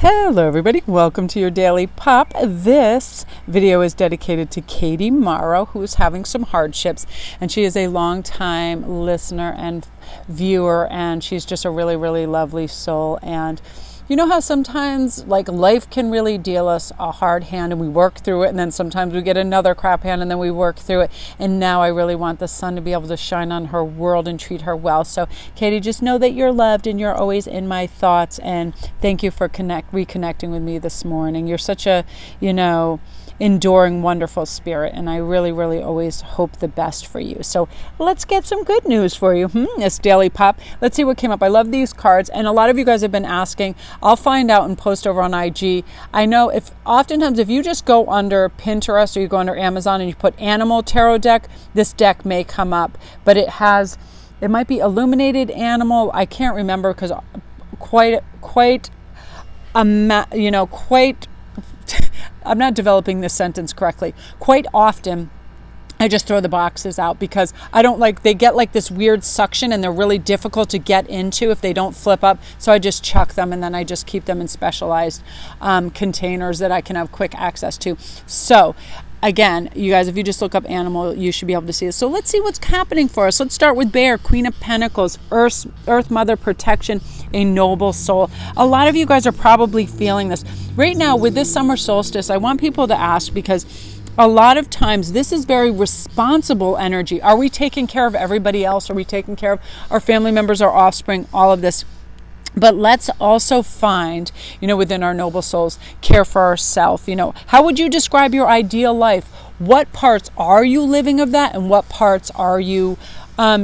Hello everybody, welcome to your Daily Pop. This video is dedicated to Katie Morrow, who is having some hardships, and she is a long-time listener and viewer, and she's just a really, really lovely soul. And you know how sometimes life can really deal us a hard hand and we work through it, and then sometimes we get another crap hand and then we work through it. And now I really want the sun to be able to shine on her world and treat her well. So Katie, just know that you're loved and you're always in my thoughts, and thank you for reconnecting with me this morning. You're such a, enduring, wonderful spirit, and I really, really always hope the best for you. So let's get some good news for you. This Daily Pop. Let's see what came up. I love these cards, and a lot of you guys have been asking. I'll find out and post over on IG. I know oftentimes if you just go under Pinterest or you go under Amazon and you put animal tarot deck, this deck may come up, but it might be illuminated animal. I can't remember because I'm not developing this sentence correctly. Quite often, I just throw the boxes out because I don't they get this weird suction and they're really difficult to get into if they don't flip up. So I just chuck them, and then I just keep them in specialized containers that I can have quick access to. So again, you guys, if you just look up animal, you should be able to see it. So let's see what's happening for us. Let's start with Bear, Queen of Pentacles, Earth Mother protection, a noble soul. A lot of you guys are probably feeling this. Right now with this summer solstice, I want people to ask, because a lot of times this is very responsible energy. Are we taking care of everybody else? Are we taking care of our family members, our offspring, all of this? But let's also find, within our noble souls, care for ourselves. How would you describe your ideal life? What parts are you living of that, and what parts are you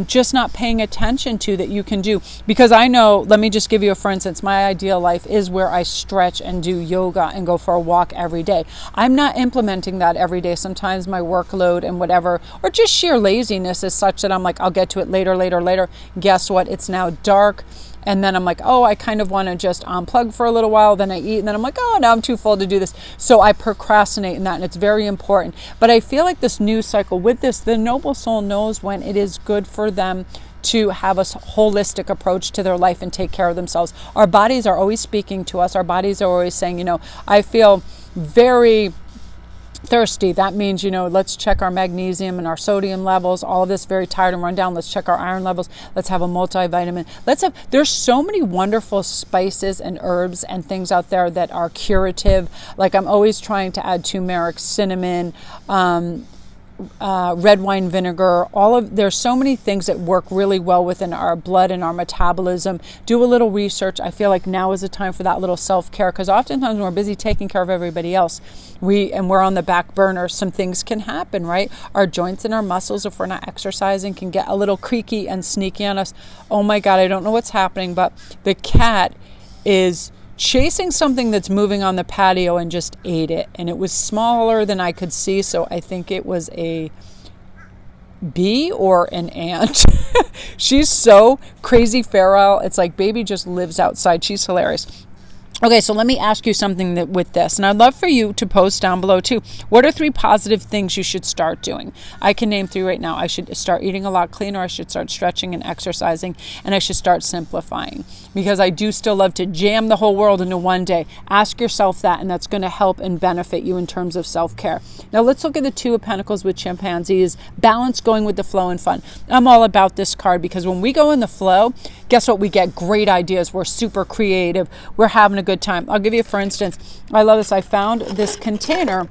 just not paying attention to that you can do? Because I know, let me just give you for instance, my ideal life is where I stretch and do yoga and go for a walk every day. I'm not implementing that every day. Sometimes my workload and whatever, or just sheer laziness is such that I'm I'll get to it later. Guess what? It's now dark. And then I'm I kind of want to just unplug for a little while. Then I eat, and then I'm now I'm too full to do this. So I procrastinate in that, and it's very important. But I feel like this news cycle with this, the noble soul knows when it is good for them to have a holistic approach to their life and take care of themselves. Our bodies are always speaking to us. Our bodies are always saying, I feel very thirsty. That means, let's check our magnesium and our sodium levels. All of this, very tired and run down. Let's check our iron levels. Let's have a multivitamin. There's so many wonderful spices and herbs and things out there that are curative. I'm always trying to add turmeric, cinnamon, red wine vinegar, there's so many things that work really well within our blood and our metabolism. Do a little research. I feel like now is the time for that little self-care, because oftentimes when we're busy taking care of everybody else, we're on the back burner, some things can happen, right? Our joints and our muscles, if we're not exercising, can get a little creaky and sneaky on us. Oh my God, I don't know what's happening, but the cat is chasing something that's moving on the patio and just ate it. And it was smaller than I could see, so I think it was a bee or an ant. She's so crazy feral. It's baby just lives outside. She's hilarious. Okay, so let me ask you something with this, and I'd love for you to post down below too. What are 3 positive things you should start doing? I can name 3 right now. I should start eating a lot cleaner. I should start stretching and exercising, and I should start simplifying, because I do still love to jam the whole world into one day. Ask yourself that, and that's going to help and benefit you in terms of self-care. Now let's look at the 2 of Pentacles with chimpanzees. Balance, going with the flow, and fun. I'm all about this card, because when we go in the flow, guess what? We get great ideas. We're super creative. We're having a good time. I'll give you, for instance, I love this. I found this container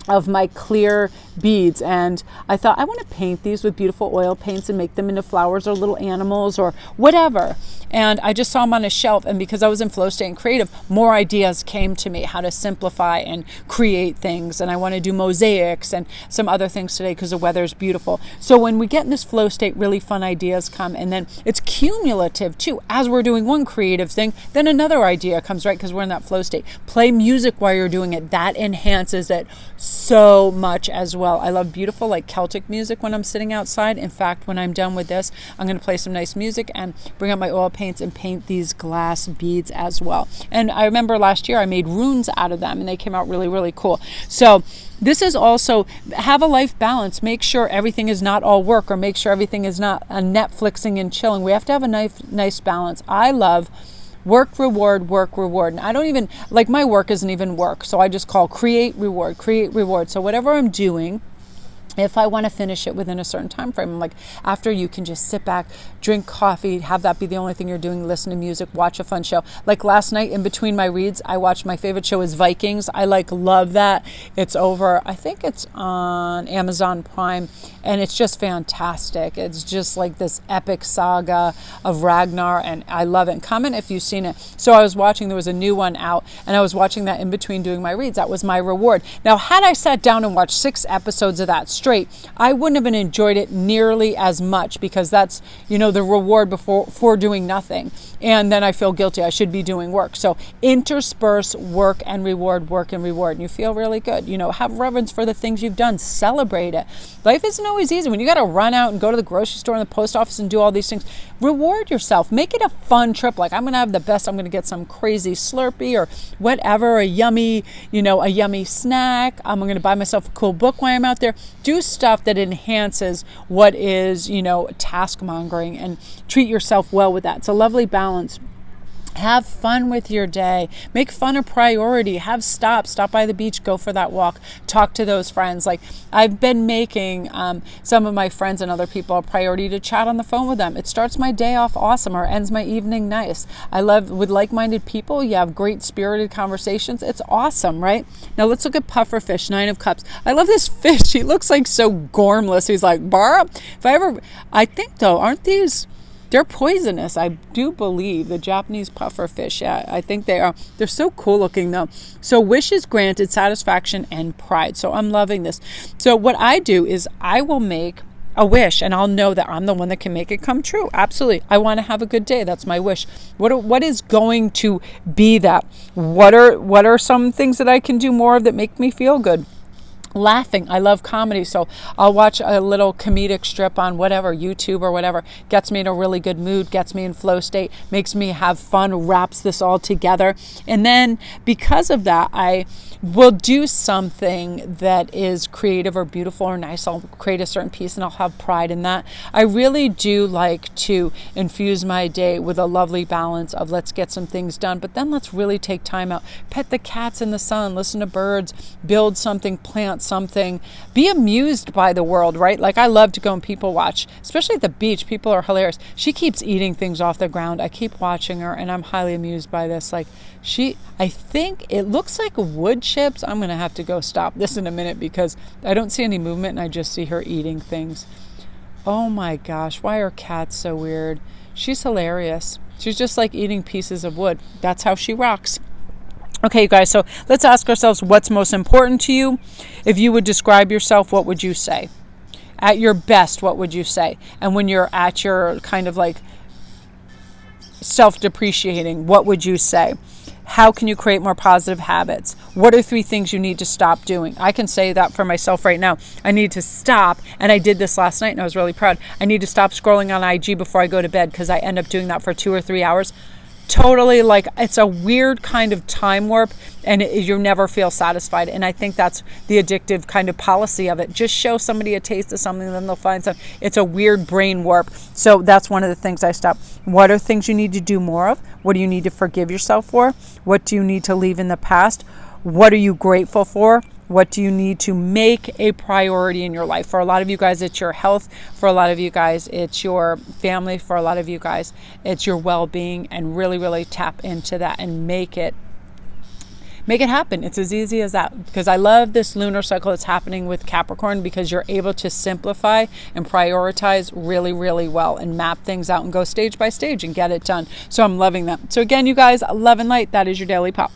of my clear beads, and I thought I want to paint these with beautiful oil paints and make them into flowers or little animals or whatever. And I just saw them on a shelf, and because I was in flow state and creative, more ideas came to me how to simplify and create things. And I want to do mosaics and some other things today because the weather is beautiful. So when we get in this flow state, really fun ideas come, and then it's cumulative too. As we're doing one creative thing, then another idea comes, right? Because we're in that flow state. Play music while you're doing it. That enhances it so much as well. I love beautiful Celtic music when I'm sitting outside. In fact, when I'm done with this, I'm going to play some nice music and bring out my oil paints and paint these glass beads as well. And I remember last year I made runes out of them, and they came out really, really cool. So this is also, have a life balance. Make sure everything is not all work, or make sure everything is not a Netflixing and chilling. We have to have a nice balance. I love Work, reward, work, reward. And I don't even, like, my work isn't even work. So I just call create, reward, create, reward. So whatever I'm doing, if I want to finish it within a certain time frame, I'm like, after, you can just sit back, drink coffee, have that be the only thing you're doing, listen to music, watch a fun show. Like last night, in between my reads, I watched, my favorite show is Vikings. I love that. It's over, I think it's on Amazon Prime, and it's just fantastic. It's just like this epic saga of Ragnar, and I love it. And comment if you've seen it. So I was watching, there was a new one out, and I was watching that in between doing my reads. That was my reward. Now, had I sat down and watched 6 episodes of that straight, I wouldn't have enjoyed it nearly as much, because that's, the reward for doing nothing. And then I feel guilty. I should be doing work. So intersperse work and reward, and you feel really good. Have reverence for the things you've done. Celebrate it. Life isn't always easy. When you got to run out and go to the grocery store and the post office and do all these things, reward yourself. Make it a fun trip. Like, I'm going to have the best. I'm going to get some crazy Slurpee or whatever, a yummy snack. I'm going to buy myself a cool book while I'm out there. Do stuff that enhances what is, task mongering, and treat yourself well with that. It's a lovely balance. Have fun with your day. Make fun a priority. Stop by the beach, go for that walk, talk to those friends. Like, I've been making some of my friends and other people a priority to chat on the phone with them. It starts my day off awesome, or ends my evening nice. I love, with like-minded people, you have great spirited conversations. It's awesome, right? Now let's look at pufferfish, 9 of cups. I love this fish. He looks like so gormless. He's like, Bara. I think though, aren't these, they're poisonous, I do believe, the Japanese puffer fish. Yeah, I think they are. They're so cool looking though. So wishes granted, satisfaction, and pride. So I'm loving this. So what I do is I will make a wish, and I'll know that I'm the one that can make it come true. Absolutely. I want to have a good day. That's my wish. What is going to be that? What are some things that I can do more of that make me feel good? Laughing. I love comedy, so I'll watch a little comedic strip on whatever, YouTube or whatever. Gets me in a really good mood, gets me in flow state, makes me have fun, wraps this all together. And then because of that, I will do something that is creative or beautiful or nice. I'll create a certain piece and I'll have pride in that. I really do like to infuse my day with a lovely balance of, let's get some things done, but then let's really take time out, pet the cats in the sun, listen to birds, build something, plant something, be amused by the world, right? Like, I love to go and people watch, especially at the beach. People are hilarious. She keeps eating things off the ground. I keep watching her and I'm highly amused by this. Like, I think it looks like wood chips. I'm going to have to go stop this in a minute because I don't see any movement and I just see her eating things. Oh my gosh, why are cats so weird? She's hilarious. She's just like eating pieces of wood. That's how she rocks. Okay, you guys, so let's ask ourselves, what's most important to you? If you would describe yourself, what would you say? At your best, what would you say? And when you're at your kind of like self-depreciating, what would you say? How can you create more positive habits? What are 3 things you need to stop doing? I can say that for myself right now. I need to stop, and I did this last night and I was really proud. I need to stop scrolling on IG before I go to bed, because I end up doing that for 2 or 3 hours. Totally, like, it's a weird kind of time warp, and you never feel satisfied. And I think that's the addictive kind of policy of it. Just show somebody a taste of something, then they'll find something. It's a weird brain warp. So that's one of the things I stop. What are things you need to do more of? What do you need to forgive yourself for? What do you need to leave in the past? What are you grateful for? What do you need to make a priority in your life? For a lot of you guys, it's your health. For a lot of you guys, it's your family. For a lot of you guys, it's your well-being. And really, really tap into that and make it happen. It's as easy as that. Because I love this lunar cycle that's happening with Capricorn, because you're able to simplify and prioritize really, really well and map things out and go stage by stage and get it done. So I'm loving that. So again, you guys, love and light. That is your Daily Pop.